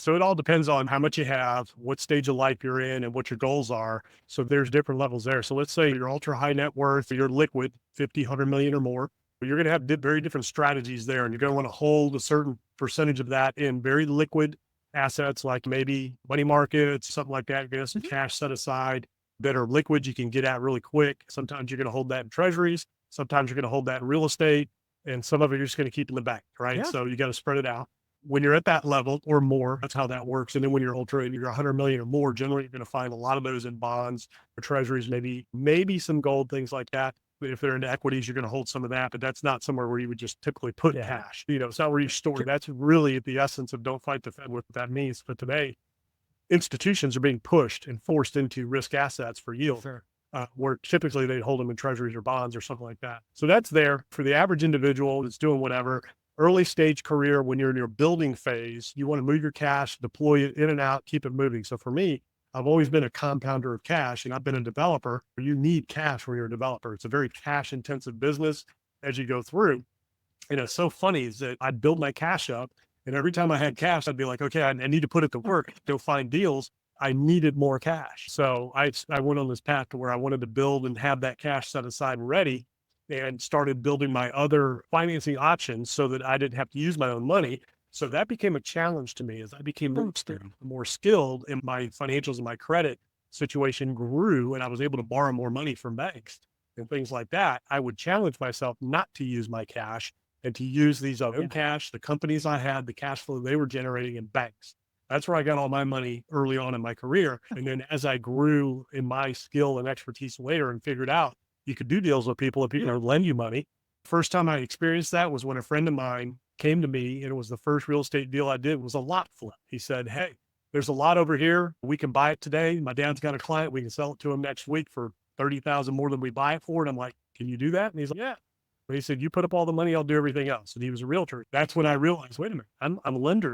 So it all depends on how much you have, what stage of life you're in, and what your goals are. So there's different levels there. So let's say you're ultra high net worth, you're liquid, 50, 100 million or more. You're going to have very different strategies there. And you're going to want to hold a certain percentage of that in very liquid assets, like maybe money markets, something like that. You're going to have some Mhm. cash set aside that are liquid. You can get at really quick. Sometimes you're going to hold that in treasuries. Sometimes you're going to hold that in real estate. And some of it you're just going to keep in the bank, right? Yeah. So you got to spread it out when you're at that level or more. That's how that works. And then when you're ultra and you're 100 million or more, generally you're going to find a lot of those in bonds or treasuries, maybe some gold, things like that. If they're into equities, you're going to hold some of that, but that's not somewhere where you would just typically put Yeah. cash. It's not where you store. That's really at the essence of don't fight the Fed, what that means. But today, institutions are being pushed and forced into risk assets for yield, Sure. where typically they'd hold them in treasuries or bonds or something like that. So that's there for the average individual that's doing whatever. Early stage career, when you're in your building phase, you want to move your cash, deploy it in and out, keep it moving. So for me, I've always been a compounder of cash, and I've been a developer. You need cash when you're a developer. It's a very cash intensive business as you go through. And it's so funny is that I'd build my cash up, and every time I had cash, I'd be like, okay, I need to put it to work, go find deals. I needed more cash. So I went on this path to where I wanted to build and have that cash set aside and ready, and started building my other financing options so that I didn't have to use my own money. So that became a challenge to me as I became more skilled in my financials, and my credit situation grew, and I was able to borrow more money from banks and things like that. I would challenge myself not to use my cash and to use these other Yeah. cash, the companies I had, the cash flow they were generating in banks. That's where I got all my money early on in my career. And then as I grew in my skill and expertise later and figured out you could do deals with people and people would lend you money. First time I experienced that was when a friend of mine came to me, and it was the first real estate deal I did was a lot flip. He said, "Hey, there's a lot over here. We can buy it today. My dad's got a client. We can sell it to him next week for 30,000 more than we buy it for." And I'm like, "Can you do that?" And he's like, "Yeah." But he said, "You put up all the money, I'll do everything else." And he was a realtor. That's when I realized, wait a minute, I'm a lender.